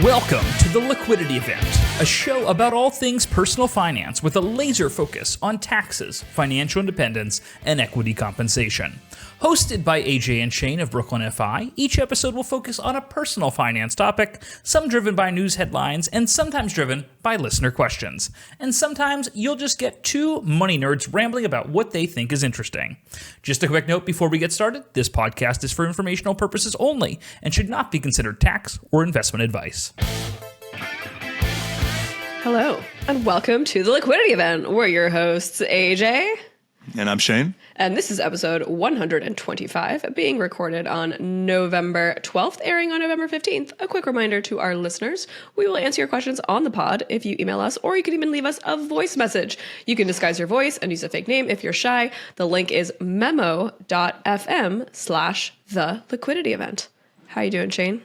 Welcome to the Liquidity Event, a show about all things personal finance with a laser focus on taxes, financial independence, and equity compensation. Hosted by AJ and Shane of Brooklyn FI, each episode will focus on a personal finance topic, some driven by news headlines and sometimes driven by listener questions. And sometimes you'll just get two money nerds rambling about what they think is interesting. Just a quick note before we get started, this podcast is for informational purposes only and should not be considered tax or investment advice. Hello, and welcome to the Liquidity Event. We're your hosts, AJ. And I'm Shane. And this is episode 125, being recorded on November 12th, airing on November 15th. A quick reminder to our listeners, we will answer your questions on the pod if you email us, or you can even leave us a voice message. You can disguise your voice and use a fake name if you're shy. The link is memo.fm/the liquidity event. How you doing, Shane?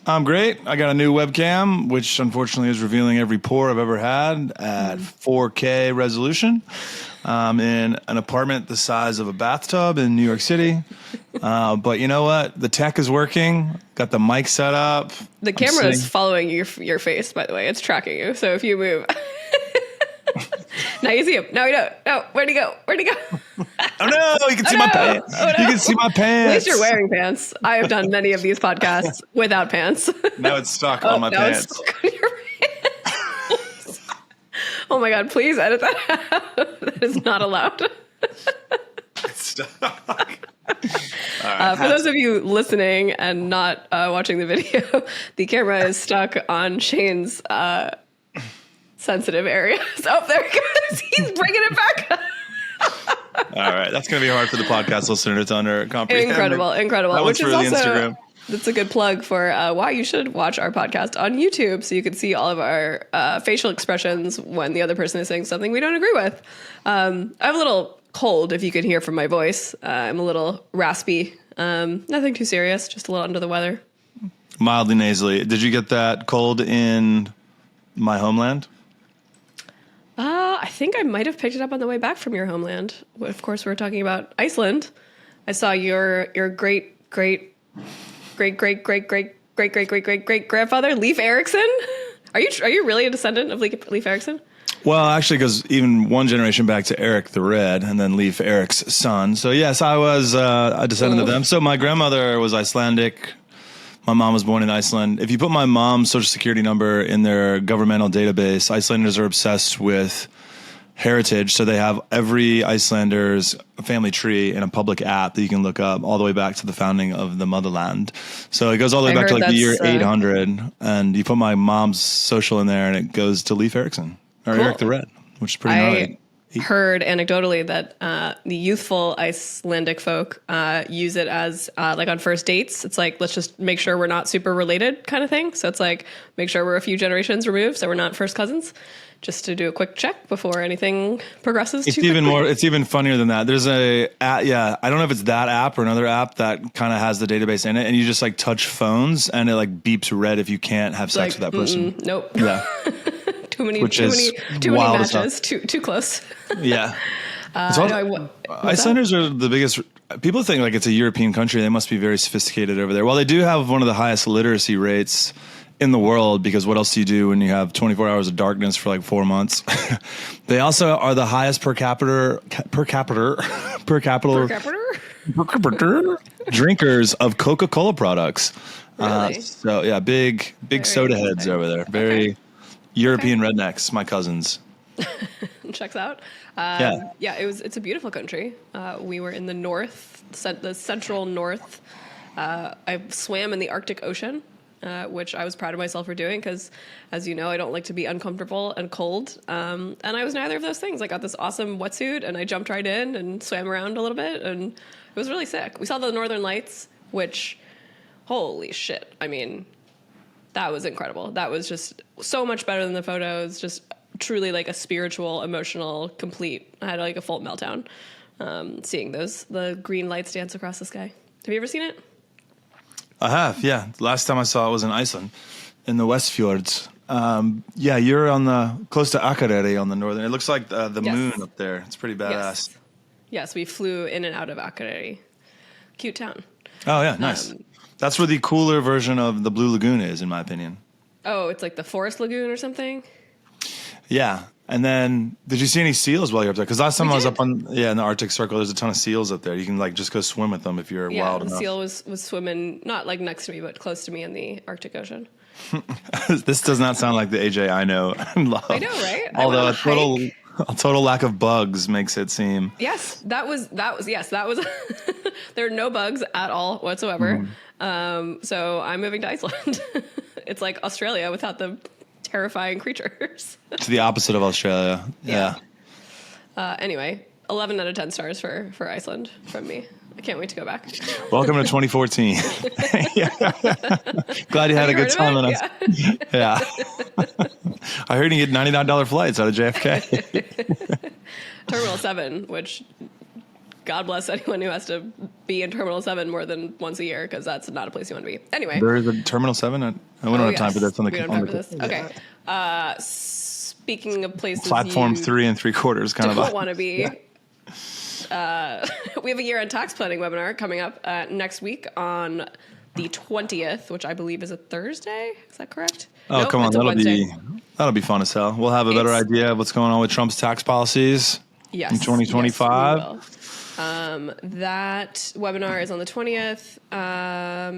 I'm great. I got a new webcam, which unfortunately is revealing every pore I've ever had at 4K resolution. In an apartment the size of a bathtub in New York City. But you know what? The tech is working. Got the mic set up. The camera is following your face, by the way. It's tracking you. So if you move... Now you see him. No, you don't. No, where'd he go? Where'd he go? Oh no, you can see my pants. Oh, no. You can see my pants. At least you're wearing pants. I have done many of these podcasts without pants. Now it's stuck on my pants. It's stuck on your pants. Oh my God, please edit that out. That is not allowed. It's stuck. All right, for those of you listening and not watching the video, the camera is stuck on Shane's sensitive areas. Oh, there he goes. He's bringing it back. All right. That's going to be hard for the podcast listener to comprehend. Incredible. That one's for the Instagram. That's a good plug for why you should watch our podcast on YouTube, so you can see all of our facial expressions when the other person is saying something we don't agree with. I have a little cold, if you could hear from my voice. I'm a little raspy. Nothing too serious, just a little under the weather. Mildly nasally. Did you get that cold in my homeland? I think I might have picked it up on the way back from your homeland. Of course, we're talking about Iceland. I saw your great grandfather, Leif Erikson. Are you really a descendant of Leif Erikson? Well, actually, because even one generation back to Eric the Red, and then Leif Erik's son. So yes, I was a descendant of them. So my grandmother was Icelandic. My mom was born in Iceland. If you put my mom's social security number in their governmental database, Icelanders are obsessed with heritage. So they have every Icelander's family tree in a public app that you can look up all the way back to the founding of the motherland. So it goes all the way back to like the year 800. And you put my mom's social in there and it goes to Leif Erikson or Cool. Eric the Red, which is pretty gnarly. Heard anecdotally that the youthful Icelandic folk use it as like on first dates. It's like, let's just make sure we're not super related kind of thing. So it's like, make sure we're a few generations removed so we're not first cousins, just to do a quick check before anything progresses too quickly. It's even funnier than that. There's I don't know if it's that app or another app that kind of has the database in it, and you just like touch phones and it like beeps red if you can't have sex with that person. Nope. Yeah. Too many matches. Too close. Yeah. Icelanders are the biggest. People think like it's a European country. They must be very sophisticated over there. Well, they do have one of the highest literacy rates in the world, because what else do you do when you have 24 hours of darkness for like 4 months? They also are the highest per capita drinkers of Coca-Cola products. Really? So yeah, big soda heads over there. Very European rednecks, my cousins. Checks out. It's a beautiful country. We were in the north, the central north. I swam in the Arctic Ocean, which I was proud of myself for doing because, as you know, I don't like to be uncomfortable and cold. And I was neither of those things. I got this awesome wetsuit and I jumped right in and swam around a little bit, and it was really sick. We saw the Northern Lights, which, holy shit. I mean, that was incredible. That was just so much better than the photos. Just truly like a spiritual, emotional, complete. I had like a full meltdown seeing the green lights dance across the sky. Have you ever seen it? I have, yeah. Last time I saw it was in Iceland, in the West Fjords. You're on close to Akureyri on the northern. It looks like the moon up there. It's pretty badass. Yes, we flew in and out of Akureyri. Cute town. Oh yeah, nice. That's where the cooler version of the Blue Lagoon is, in my opinion. Oh, it's like the Forest Lagoon or something? Yeah. And then, did you see any seals while you're up there? Because last time I was up in the Arctic Circle, there's a ton of seals up there. You can like just go swim with them if you're wild enough. The seal was swimming, not like next to me, but close to me in the Arctic Ocean. This does not sound like the AJ I know and love. I know, right? Although a total lack of bugs makes it seem. Yes, that was. There are no bugs at all whatsoever. So I'm moving to Iceland. It's like Australia without the terrifying creatures. It's the opposite of Australia. Yeah. Anyway, 11 out of 10 stars for Iceland from me. I can't wait to go back. Welcome to 2014. Glad you had a good time on us. Yeah. I heard you get $99 flights out of JFK. Terminal 7, which God bless anyone who has to be in Terminal 7 more than once a year, because that's not a place you want to be. Anyway. There is a Terminal 7? We don't have time for this. We don't have time for this. Okay. Speaking of places Platform 3 3/4 kind of don't want to be. We have a year-end tax planning webinar coming up next week on the 20th, which I believe is a Thursday. Is that correct? Oh, come on. That'll be fun as hell. We'll have a better idea of what's going on with Trump's tax policies in 2025. Yes, that webinar is on the 20th.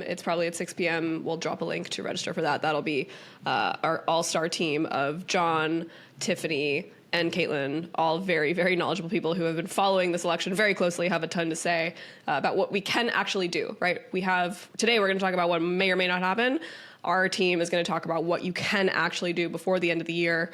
It's probably at 6 p.m. We'll drop a link to register for that. That'll be our all-star team of John, Tiffini, and Caitlin, all very, very knowledgeable people who have been following this election very closely, have a ton to say about what we can actually do, right? Today we're going to talk about what may or may not happen. Our team is going to talk about what you can actually do before the end of the year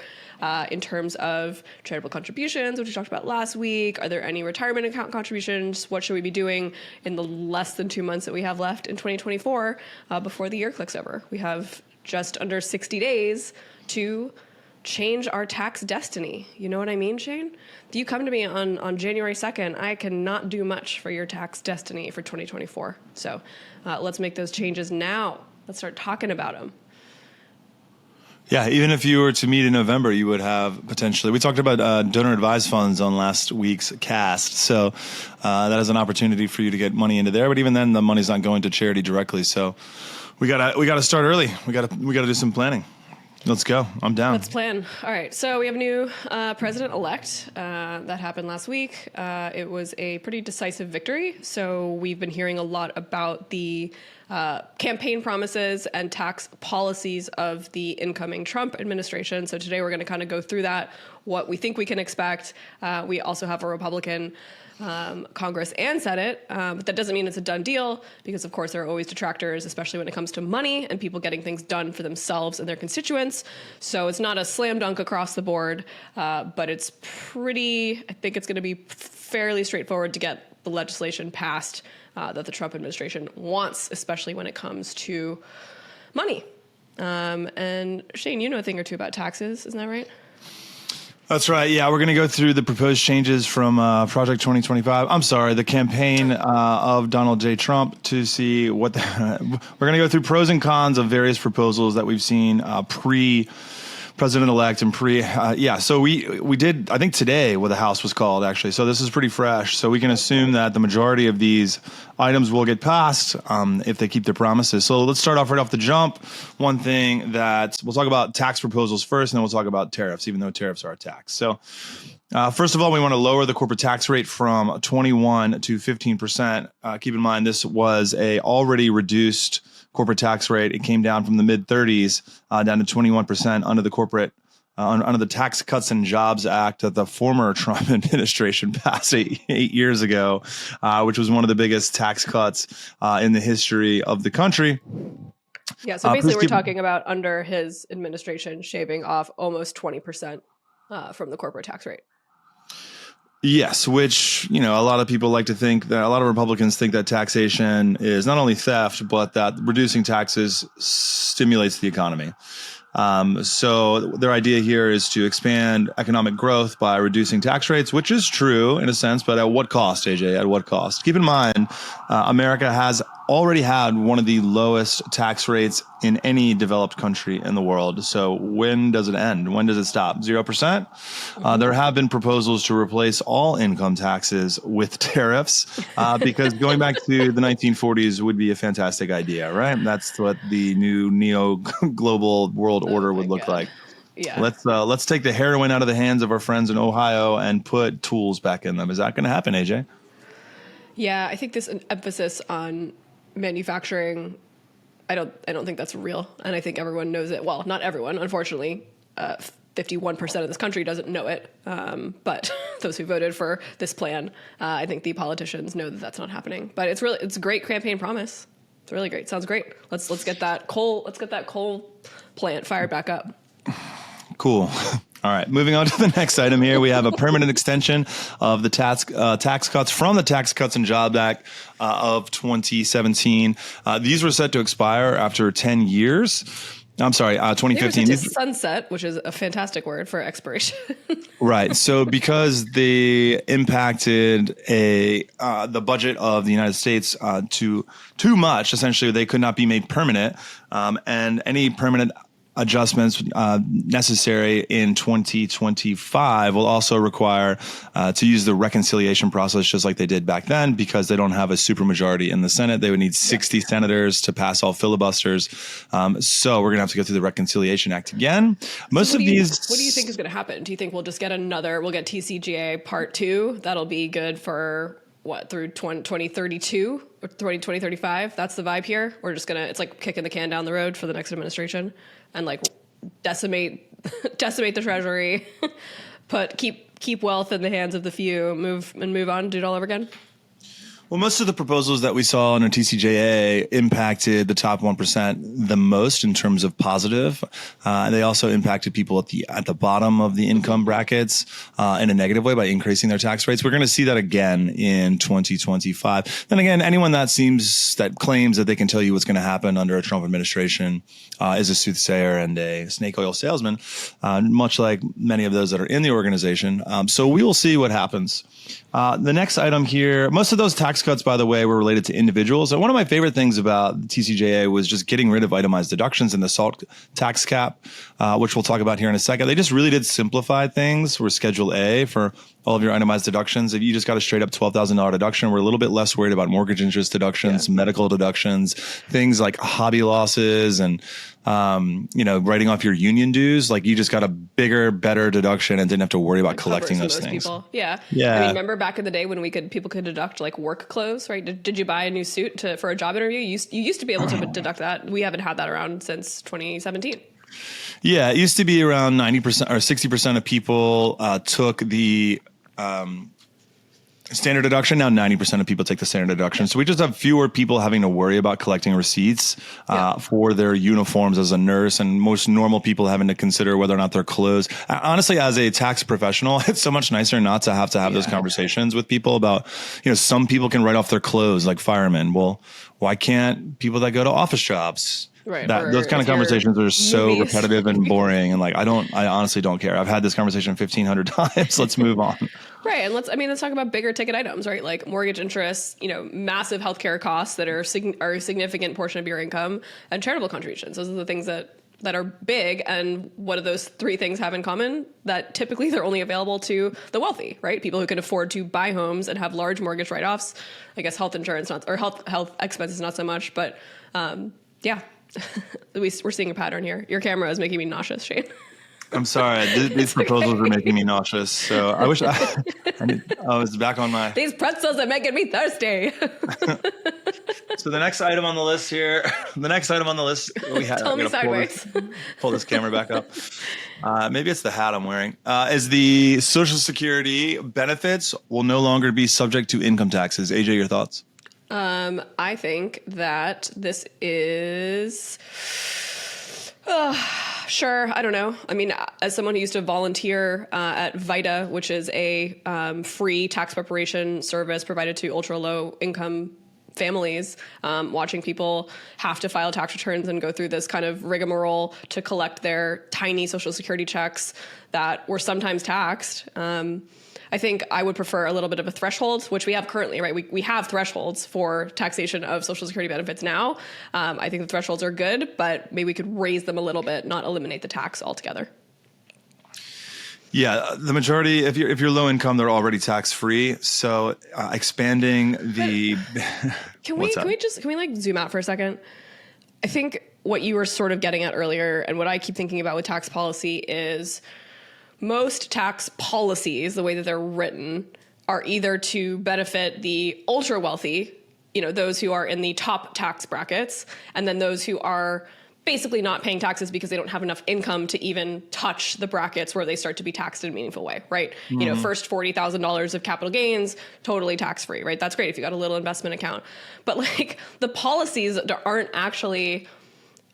in terms of charitable contributions, which we talked about last week. Are there any retirement account contributions? What should we be doing in the less than 2 months that we have left in 2024 before the year clicks over? We have just under 60 days to change our tax destiny. You know what I mean, Shane? If you come to me on January 2nd, I cannot do much for your tax destiny for 2024. So let's make those changes now. Let's start talking about them. Yeah, even if you were to meet in November, you would have potentially. We talked about donor advised funds on last week's cast, so that is an opportunity for you to get money into there. But even then, the money's not going to charity directly. So we gotta start early. We gotta do some planning. Let's go. I'm down. Let's plan. All right. So we have a new president-elect that happened last week. It was a pretty decisive victory. So we've been hearing a lot about the campaign promises and tax policies of the incoming Trump administration. So today we're going to kind of go through that, what we think we can expect. We also have a Republican Congress and Senate, but that doesn't mean it's a done deal, because of course there are always detractors, especially when it comes to money and people getting things done for themselves and their constituents. So it's not a slam dunk across the board, but I think it's going to be fairly straightforward to get the legislation passed that the Trump administration wants, especially when it comes to money. And Shane, you know a thing or two about taxes, isn't that right? That's right. Yeah, we're going to go through the proposed changes from Project 2025. I'm sorry, the campaign of Donald J. Trump to see what we're going to go through pros and cons of various proposals that we've seen pre-president-elect and So we did, I think today, what the House was called, actually. So this is pretty fresh. So we can assume that the majority of these items will get passed if they keep their promises. So let's start off right off the jump. One thing that we'll talk about tax proposals first, and then we'll talk about tariffs, even though tariffs are a tax. So first of all, we want to lower the corporate tax rate from 21 to 15%. Keep in mind, this was a already reduced corporate tax rate. It came down from the mid 30s down to 21% under the corporate under the Tax Cuts and Jobs Act that the former Trump administration passed eight years ago, which was one of the biggest tax cuts in the history of the country. Yeah, so basically we're talking about under his administration shaving off almost 20% from the corporate tax rate. Yes, which, a lot of people like to think that a lot of Republicans think that taxation is not only theft, but that reducing taxes stimulates the economy. So their idea here is to expand economic growth by reducing tax rates, which is true in a sense, but at what cost, AJ? At what cost? Keep in mind, America has already had one of the lowest tax rates in any developed country in the world. So when does it end? When does it stop? 0%? There have been proposals to replace all income taxes with tariffs because going back to the 1940s would be a fantastic idea, right? That's what the new neo-global world order would look like. Yeah. Let's take the heroin out of the hands of our friends in Ohio and put tools back in them. Is that going to happen, AJ? Yeah, I think this emphasis on manufacturing, I don't think that's real, and I think everyone knows it. Well, not everyone, unfortunately. 51% of this country doesn't know it, but those who voted for this plan, I think the politicians know that that's not happening. But it's a great campaign promise. It's really great. Sounds great. Let's get that coal plant fired back up. Cool. All right. Moving on to the next item here. We have a permanent extension of the tax cuts from the Tax Cuts and Jobs Act of 2017. These were set to expire after 10 years. I'm sorry, 2015. They were set to sunset, which is a fantastic word for expiration. Right. So because they impacted the budget of the United States too much, essentially they could not be made permanent, and any permanent adjustments necessary in 2025 will also require to use the reconciliation process just like they did back then, because they don't have a supermajority in the Senate. They would need 60 senators to pass all filibusters. So we're going to have to go through the Reconciliation Act again. What do you think is going to happen? Do you think we'll just get we'll get TCJA Part 2? That'll be good for through 2032 or 2035? That's the vibe here. We're just it's like kicking the can down the road for the next administration and like decimate the treasury, keep wealth in the hands of the few, move on, do it all over again. Well, most of the proposals that we saw under TCJA impacted the top 1% the most in terms of positive. They also impacted people at the bottom of the income brackets in a negative way by increasing their tax rates. We're going to see that again in 2025. Then again, anyone that claims that they can tell you what's going to happen under a Trump administration is a soothsayer and a snake oil salesman, much like many of those that are in the organization. So we will see what happens. The next item here, most of those tax cuts, by the way, were related to individuals. And one of my favorite things about TCJA was just getting rid of itemized deductions and the SALT tax cap, which we'll talk about here in a second. They just really did simplify things for Schedule A for all of your itemized deductions. If you just got a straight up $12,000 deduction, we're a little bit less worried about mortgage interest deductions, medical deductions, things like hobby losses and writing off your union dues. Like you just got a bigger, better deduction and didn't have to worry about collecting those things. People. Yeah. Yeah. I mean, remember back in the day when people could deduct like work clothes, right? Did you buy a new suit for a job interview? You used to be able to deduct that. We haven't had that around since 2017. Yeah, it used to be around 90% or 60% of people took the standard deduction. Now 90% of people take the standard deduction. So we just have fewer people having to worry about collecting receipts for their uniforms as a nurse, and most normal people having to consider whether or not their clothes. Honestly, as a tax professional, it's so much nicer not to have those conversations with people about, some people can write off their clothes like firemen. Well, why can't people that go to office jobs? Right. Those kind of conversations are so repetitive and boring. And I honestly don't care. I've had this conversation 1,500 times. Let's move on. Right. And let's talk about bigger ticket items, right? Like mortgage interest, massive healthcare costs that are a significant portion of your income, and charitable contributions. Those are the things that are big. And what do those three things have in common? That typically they're only available to the wealthy, right? People who can afford to buy homes and have large mortgage write-offs. I guess health insurance, health expenses, not so much. But yeah. We're seeing a pattern here. Your camera is making me nauseous, Shane. I'm sorry. These proposals are making me nauseous. So I wish I was back on my... These pretzels are making me thirsty. So the next item on the list here, we had... Tell me sideways. Pull this camera back up. Maybe it's the hat I'm wearing. Is the Social Security benefits will no longer be subject to income taxes. AJ, your thoughts? I think that this is, sure. I don't know. I mean, as someone who used to volunteer at VITA, which is a free tax preparation service provided to ultra low income families, watching people have to file tax returns and go through this kind of rigmarole to collect their tiny Social Security checks that were sometimes taxed. I think I would prefer a little bit of a threshold, which we have currently, right? We have thresholds for taxation of Social Security benefits now. I think the thresholds are good, but maybe we could raise them a little bit, not eliminate the tax altogether. Yeah, the majority, if you're low income, they're already tax free. So expanding the can we like zoom out for a second? I think what you were sort of getting at earlier, and what I keep thinking about with tax policy, is most tax policies, the way that they're written, are either to benefit the ultra wealthy, those who are in the top tax brackets, and then those who are basically not paying taxes because they don't have enough income to even touch the brackets where they start to be taxed in a meaningful way, right? Mm-hmm. First $40,000 of capital gains, totally tax-free, right? That's great if you got a little investment account. But like the policies that aren't actually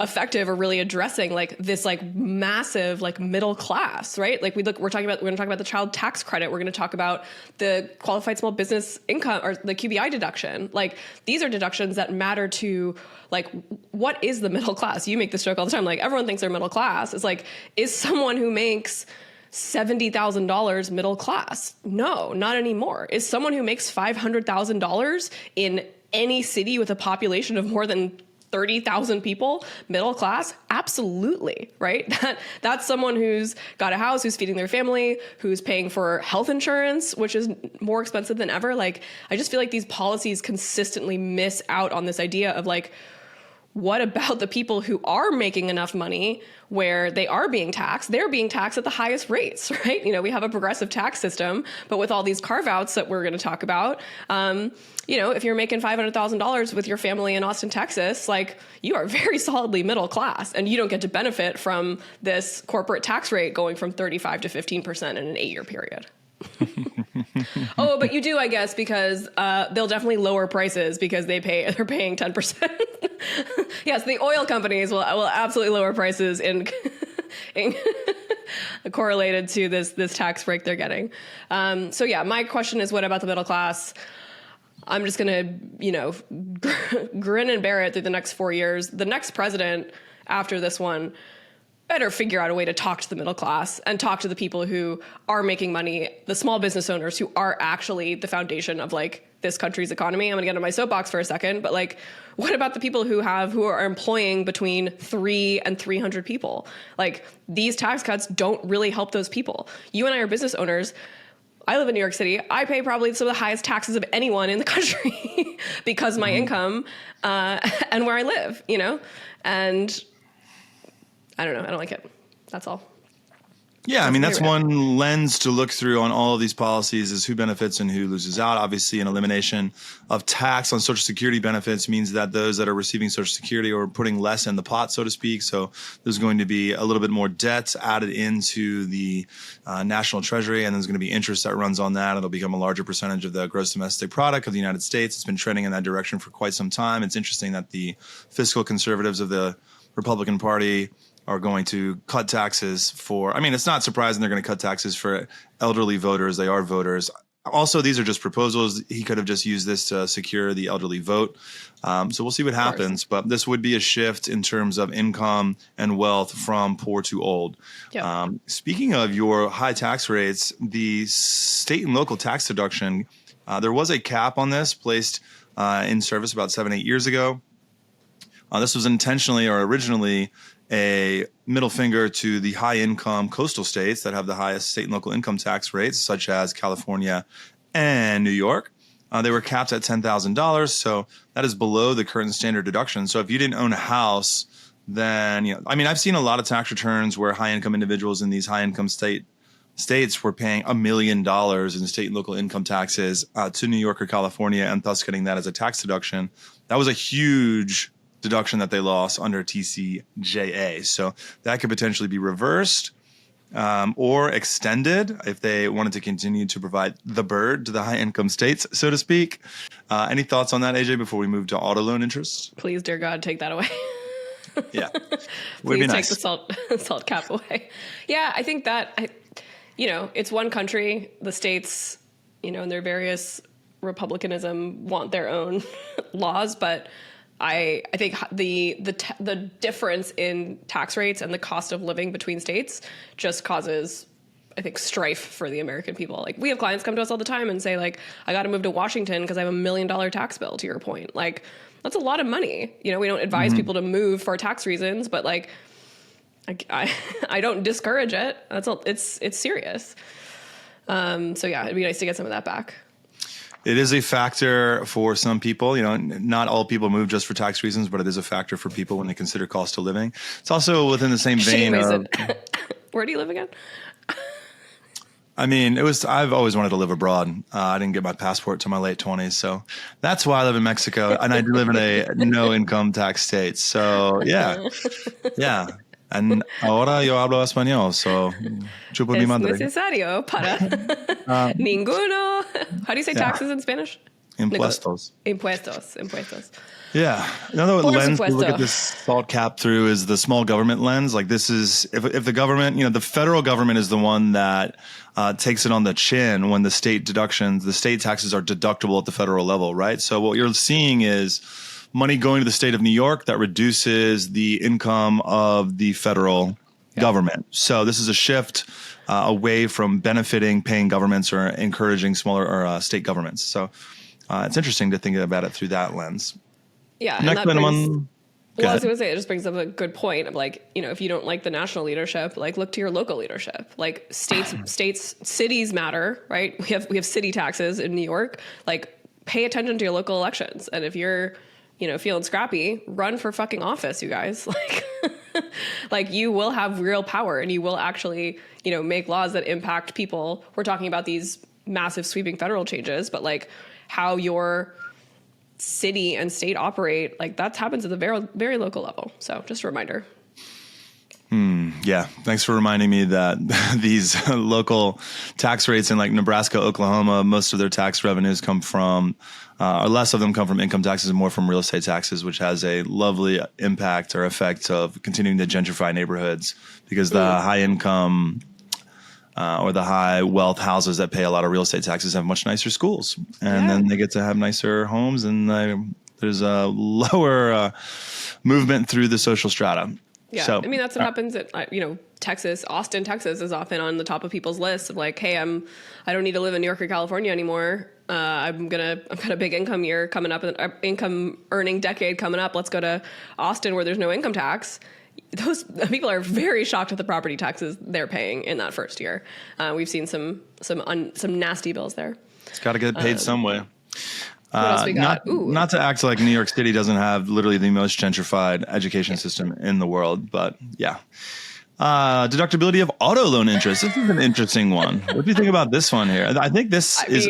effective or really addressing like this like massive like middle class, right? Like we're going to talk about the child tax credit. We're going to talk about the qualified small business income or the QBI deduction. Like these are deductions that matter to like, what is the middle class? You make this joke all the time. Like everyone thinks they're middle class. It's like, is someone who makes $70,000 middle class? No, not anymore. Is someone who makes $500,000 in any city with a population of more than 30,000 people, middle class? Absolutely, right? That's someone who's got a house, who's feeding their family, who's paying for health insurance, which is more expensive than ever. Like, I just feel like these policies consistently miss out on this idea of like, what about the people who are making enough money where they are being taxed? They're being taxed at the highest rates, right? We have a progressive tax system, but with all these carve-outs that we're going to talk about, if you're making $500,000 with your family in Austin, Texas, like you are very solidly middle class, and you don't get to benefit from this corporate tax rate going from 35 to 15% in an 8-year period. Oh, but you do, I guess, because they'll definitely lower prices because they're paying 10%. Yes, the oil companies will absolutely lower prices in correlated to this tax break they're getting. So yeah, my question is, what about the middle class? I'm just going to, grin and bear it through the next 4 years. The next president after this one better figure out a way to talk to the middle class and talk to the people who are making money, the small business owners who are actually the foundation of like this country's economy. I'm gonna get on my soapbox for a second, but like, what about the people who are employing between 3 and 300 people? Like these tax cuts don't really help those people. You and I are business owners. I live in New York City. I pay probably some of the highest taxes of anyone in the country because of my income and where I live, and I don't know. I don't like it. That's all. Yeah, I mean, that's one lens to look through on all of these policies is who benefits and who loses out. Obviously, an elimination of tax on Social Security benefits means that those that are receiving Social Security are putting less in the pot, so to speak. So there's going to be a little bit more debt added into the national treasury, and there's going to be interest that runs on that. It'll become a larger percentage of the gross domestic product of the United States. It's been trending in that direction for quite some time. It's interesting that the fiscal conservatives of the Republican Party are going to cut taxes it's not surprising they're going to cut taxes for elderly voters. They are voters. Also, these are just proposals. He could have just used this to secure the elderly vote. So we'll see what happens. But this would be a shift in terms of income and wealth from poor to old. Yep. Speaking of your high tax rates, the state and local tax deduction, there was a cap on this placed in service about 7-8 years ago. This was intentionally or originally a middle finger to the high income coastal states that have the highest state and local income tax rates, such as California and New York. They were capped at $10,000. So that is below the current standard deduction. So if you didn't own a house, then, I've seen a lot of tax returns where high income individuals in these high income states were paying $1 million in state and local income taxes to New York or California, and thus getting that as a tax deduction. That was a huge deduction that they lost under TCJA. So that could potentially be reversed or extended if they wanted to continue to provide the bird to the high income states, so to speak. Any thoughts on that, AJ, before we move to auto loan interest? Please, dear God, take that away. Yeah. Please take the salt cap away. Yeah, I think that, it's one country. The states, in their various republicanism want their own laws, but I think the difference in tax rates and the cost of living between states just causes I think, strife for the American people. Like, we have clients come to us all the time and say, like, I got to move to Washington because I have $1 million tax bill, to your point. Like, that's a lot of money. You know, we don't advise people to move for tax reasons, but like, I don't discourage it. It's serious. So yeah, it'd be nice to get some of that back. It is a factor for some people. You know, not all people move just for tax reasons, but it is a factor for people when they consider cost of living. It's also within the same vein of... Where do you live again? I mean, I've always wanted to live abroad. I didn't get my passport till my late 20s. So that's why I live in Mexico. And I do live in a no income tax state. So yeah. Yeah. And ahora yo hablo español, so chupo mi madre. Es necesario para ninguno. How do you say taxes in Spanish? Impuestos. Impuestos. Yeah. Another lens to look at this salt cap through is the small government lens. Like, this is, if the government, you know, the federal government is the one that takes it on the chin when the state deductions, the state taxes are deductible at the federal level, right? So what you're seeing is money going to the state of New York that reduces the income of the federal government. So this is a shift away from benefiting paying governments or encouraging smaller or state governments. So it's interesting to think about it through that lens. Yeah. Next and that one. Well, I was going to say, it just brings up a good point of, like, you know, if you don't like the national leadership, like, look to your local leadership. Like, cities matter, right? We have city taxes in New York. Like, pay attention to your local elections. And if you're, you know, feeling scrappy, run for fucking office, you guys. Like, like, you will have real power and you will actually, you know, make laws that impact people. We're talking about these massive sweeping federal changes, but like how your city and state operate, like, that happens at the very, very local level. So just a reminder. Yeah. Thanks for reminding me that these local tax rates in like Nebraska, Oklahoma, most of their tax revenues come from, or less of them come from income taxes and more from real estate taxes, which has a lovely impact or effect of continuing to gentrify neighborhoods, because the high income or the high wealth houses that pay a lot of real estate taxes have much nicer schools, and then they get to have nicer homes, and there's a lower movement through the social strata. Yeah, so, I mean, that's what happens at, you know, Texas. Austin, Texas is often on the top of people's lists of like, hey, I don't need to live in New York or California anymore. I've got a big income year coming up, income earning decade coming up. Let's go to Austin where there's no income tax. Those people are very shocked at the property taxes they're paying in that first year. We've seen some nasty bills there. It's got to get paid some way. What else we got? Not to act like New York City doesn't have literally the most gentrified education system in the world, but yeah. Deductibility of auto loan interest. This is an interesting one. What do you think about this one here? I think this is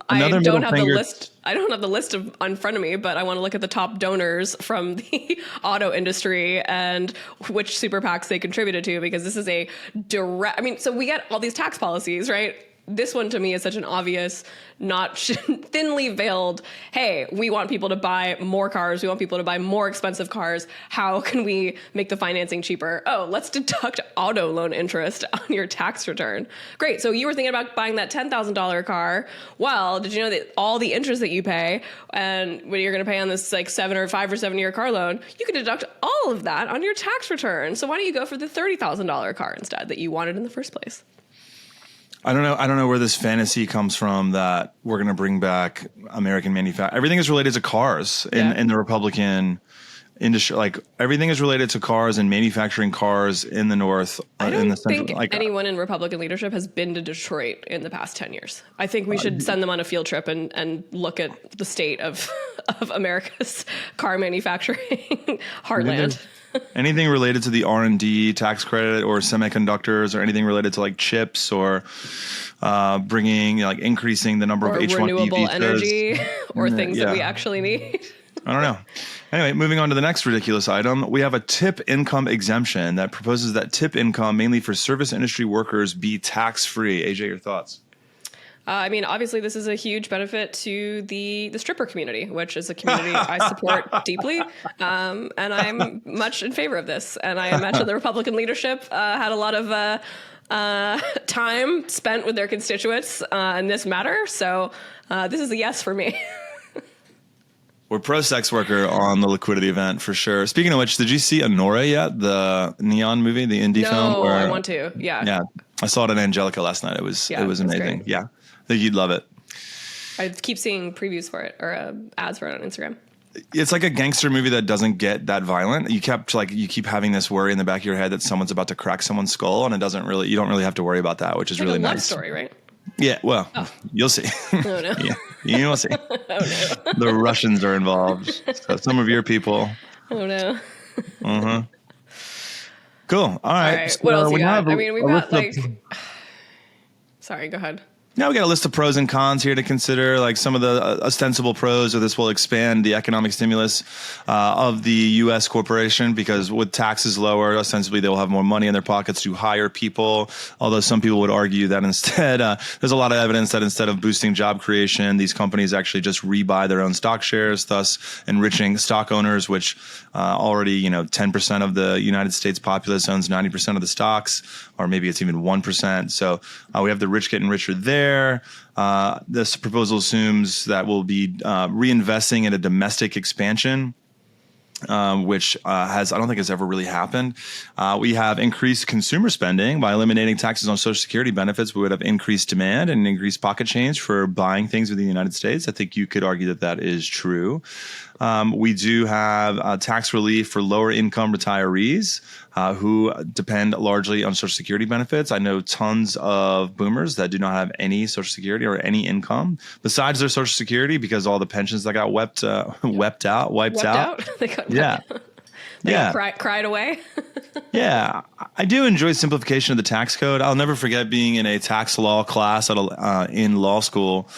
another middle finger. I don't have the list in front of me, but I want to look at the top donors from the auto industry and which super PACs they contributed to, because this is a direct, I mean, so we get all these tax policies, right? This one to me is such an obvious, not thinly veiled, hey, we want people to buy more cars. We want people to buy more expensive cars. How can we make the financing cheaper? Oh, let's deduct auto loan interest on your tax return. Great. So you were thinking about buying that $10,000 car. Well, did you know that all the interest that you pay and what you're going to pay on this like 5 or 7 year car loan, you can deduct all of that on your tax return. So why don't you go for the $30,000 car instead that you wanted in the first place? I don't know where this fantasy comes from that we're going to bring back American manufacturing. Everything is related to cars in the Republican industry. Like, everything is related to cars and manufacturing cars in the North. I don't think anyone in Republican leadership has been to Detroit in the past 10 years. I think we should send them on a field trip and look at the state of America's car manufacturing heartland. Anything related to the R&D tax credit or semiconductors, or anything related to like chips or increasing the number of H-1B renewable visas. energy or things that we actually need. I don't know. Anyway, moving on to the next ridiculous item, we have a tip income exemption that proposes that tip income, mainly for service industry workers, be tax-free. AJ, your thoughts? I mean, obviously, this is a huge benefit to the stripper community, which is a community I support deeply. And I'm much in favor of this. And I imagine the Republican leadership had a lot of time spent with their constituents in this matter. So this is a yes for me. We're pro-sex worker on the Liquidity event for sure. Speaking of which, did you see Honora yet? The Neon movie, the indie film? No, I want to. Yeah. I saw it in Angelica last night. It was amazing. Great. Yeah, I think you'd love it. I keep seeing previews for it or ads for it on Instagram. It's like a gangster movie that doesn't get that violent. You keep having this worry in the back of your head that someone's about to crack someone's skull, and you don't really have to worry about that, which is like really a love nice. Story, right? Yeah, well, You'll see. Oh no. Yeah, you'll see. Oh no. The Russians are involved. So some of your people. Oh no. Cool. All right. So, what else you got? We've got like. Sorry, go ahead. Now we got a list of pros and cons here to consider, like some of the ostensible pros of this will expand the economic stimulus of the U.S. corporation, because with taxes lower, ostensibly they will have more money in their pockets to hire people. Although some people would argue that instead, there's a lot of evidence that instead of boosting job creation, these companies actually just rebuy their own stock shares, thus enriching stock owners, which already, 10% of the United States populace owns 90% of the stocks, or maybe it's even 1%. So we have the rich getting richer there. This proposal assumes that we'll be reinvesting in a domestic expansion, which I don't think has ever really happened. We have increased consumer spending by eliminating taxes on Social Security benefits. We would have increased demand and increased pocket change for buying things within the United States. I think you could argue that that is true. We do have tax relief for lower income retirees who depend largely on Social Security benefits. I know tons of boomers that do not have any Social Security or any income besides their Social Security, because all the pensions that got wiped out. They got cried away. Yeah, I do enjoy simplification of the tax code. I'll never forget being in a tax law class in law school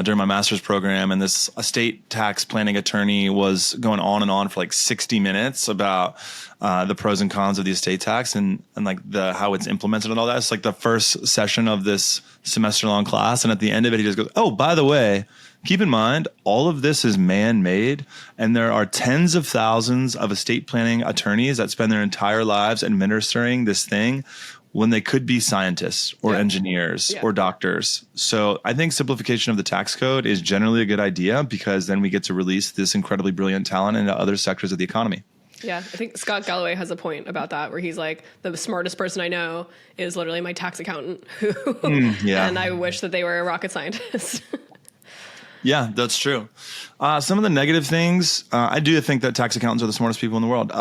during my master's program, and this estate tax planning attorney was going on and on for like 60 minutes about the pros and cons of the estate tax and like how it's implemented and all that. It's like the first session of this semester long class, and at the end of it, he just goes, "Oh, by the way, keep in mind, all of this is man-made, and there are tens of thousands of estate planning attorneys that spend their entire lives administering this thing when they could be scientists or engineers or doctors." So I think simplification of the tax code is generally a good idea, because then we get to release this incredibly brilliant talent into other sectors of the economy. Yeah, I think Scott Galloway has a point about that, where he's like, the smartest person I know is literally my tax accountant, and I wish that they were a rocket scientist. Yeah, that's true. Some of the negative things, I do think that tax accountants are the smartest people in the world.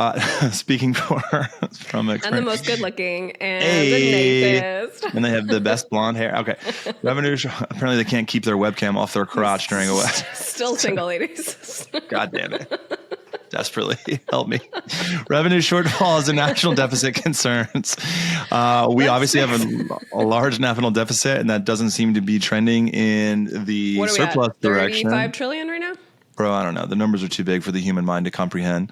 Speaking from experience. And the most good looking and the nicest. And they have the best blonde hair. Okay. Revenue, apparently they can't keep their webcam off their crotch during a wedding. Still single, ladies. God damn it. Desperately help me. Revenue shortfalls and national deficit concerns. We obviously have a large national deficit, and that doesn't seem to be trending in the surplus direction. 35 trillion right now? Bro, I don't know. The numbers are too big for the human mind to comprehend.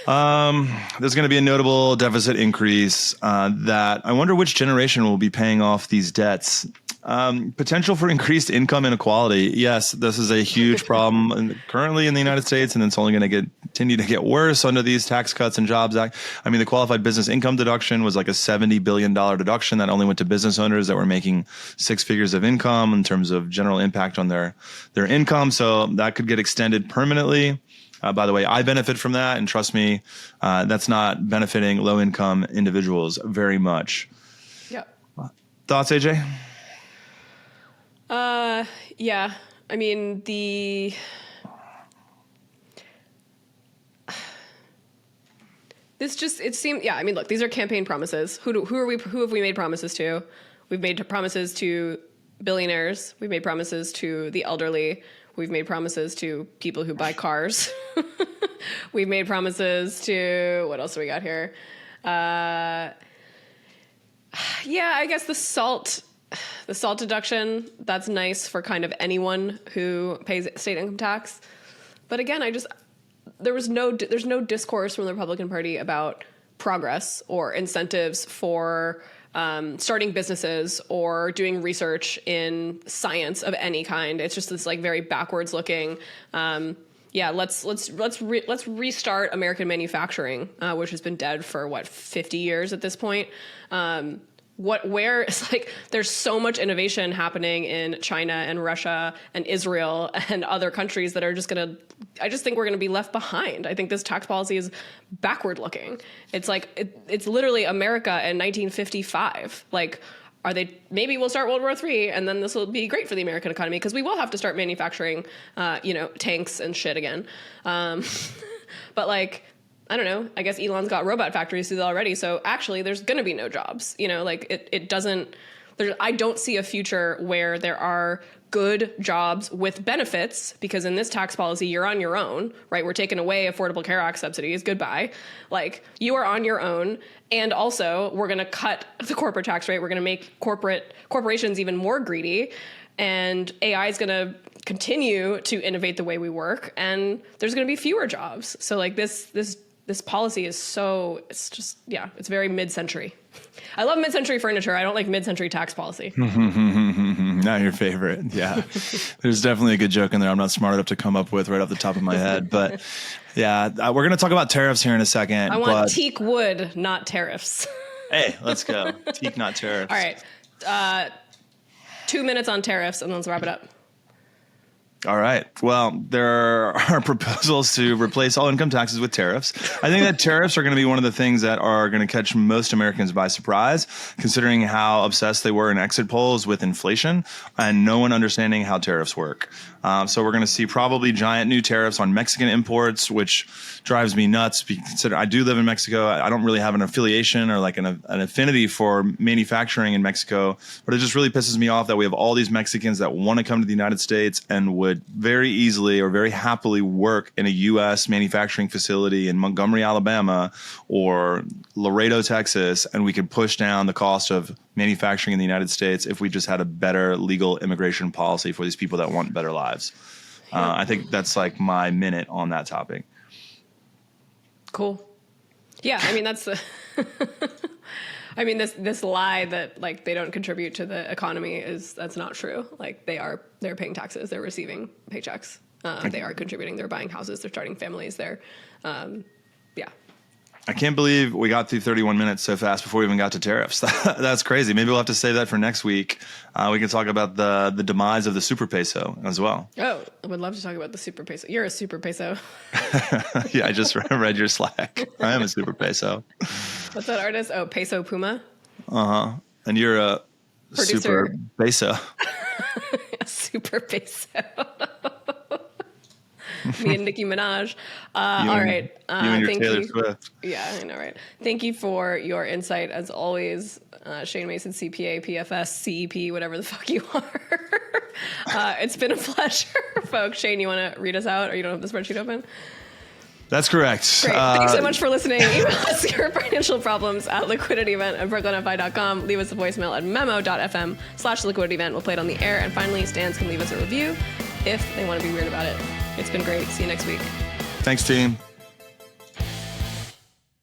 There's going to be a notable deficit increase that I wonder which generation will be paying off these debts. Potential for increased income inequality. Yes, this is a huge problem currently in the United States, and it's only going to continue to get worse under these Tax Cuts and Jobs Act. I mean, the qualified business income deduction was like a $70 billion deduction that only went to business owners that were making six figures of income in terms of general impact on their income. So that could get extended permanently. By the way, I benefit from that, and trust me, that's not benefiting low-income individuals very much. Yeah. Thoughts, AJ? Yeah. I mean, it seemed, I mean, look, these are campaign promises. Who have we made promises to? We've made promises to billionaires. We've made promises to the elderly. We've made promises to people who buy cars. We've made promises to, what else do we got here? I guess the salt deduction, that's nice for kind of anyone who pays state income tax. But again, there's no discourse from the Republican Party about progress or incentives for starting businesses or doing research in science of any kind. It's just this like very backwards looking, let's restart American manufacturing, which has been dead for 50 years at this point. where it's like there's so much innovation happening in China and Russia and Israel and other countries that are just I just think we're gonna be left behind. I think this tax policy is backward looking. It's like it's literally America in 1955. Like, maybe we'll start World War III and then this will be great for the American economy because we will have to start manufacturing, tanks and shit again. But like, I don't know, I guess Elon's got robot factories already. So actually there's going to be no jobs, I don't see a future where there are good jobs with benefits, because in this tax policy, you're on your own, right? We're taking away Affordable Care Act subsidies. Goodbye. Like, you are on your own. And also, we're going to cut the corporate tax rate. We're going to make corporations even more greedy. And AI is going to continue to innovate the way we work. And there's going to be fewer jobs. So like this policy is it's very mid-century. I love mid-century furniture. I don't like mid-century tax policy. Not your favorite. Yeah. There's definitely a good joke in there I'm not smart enough to come up with right off the top of my head. But yeah, we're going to talk about tariffs here in a second. I want teak wood, not tariffs. Hey, let's go. Teak, not tariffs. All right. 2 minutes on tariffs and let's wrap it up. All right. Well, there are proposals to replace all income taxes with tariffs. I think that tariffs are going to be one of the things that are going to catch most Americans by surprise, considering how obsessed they were in exit polls with inflation and no one understanding how tariffs work. So we're going to see probably giant new tariffs on Mexican imports, which drives me nuts. Consider I do live in Mexico. I don't really have an affiliation or like an affinity for manufacturing in Mexico, but it just really pisses me off that we have all these Mexicans that want to come to the United States and would very easily or very happily work in a U.S. manufacturing facility in Montgomery, Alabama, or Laredo, Texas, and we could push down the cost of manufacturing in the United States if we just had a better legal immigration policy for these people that want better lives. I think that's like my minute on that topic. Cool. Yeah, I mean, that's the I mean, this lie that like they don't contribute to the economy that's not true. Like they're paying taxes, they're receiving paychecks, they are contributing, they're buying houses, they're starting families, yeah. I can't believe we got through 31 minutes so fast before we even got to tariffs. That's crazy. Maybe we'll have to save that for next week. We can talk about the demise of the super peso as well. Oh, I would love to talk about the super peso. You're a super peso. Yeah, I just read your Slack. I am a super peso. What's that artist? Oh, Peso Puma. Uh-huh. And you're a producer. Super peso. A super peso. Me and Nicki Minaj. All right. You and your thank Taylor you. Swift. Yeah, I know, right? Thank you for your insight, as always. Shane Mason, CPA, PFS, CEP, whatever the fuck you are. It's been a pleasure, folks. Shane, you want to read us out, or you don't have the spreadsheet open? That's correct. Great. Thanks so much for listening. Email us your financial problems at liquidityevent@brooklynfi.com. Leave us a voicemail at memo.fm/liquidityevent. We'll play it on the air. And finally, Stans can leave us a review if they want to be weird about it. It's been great. See you next week. Thanks, team.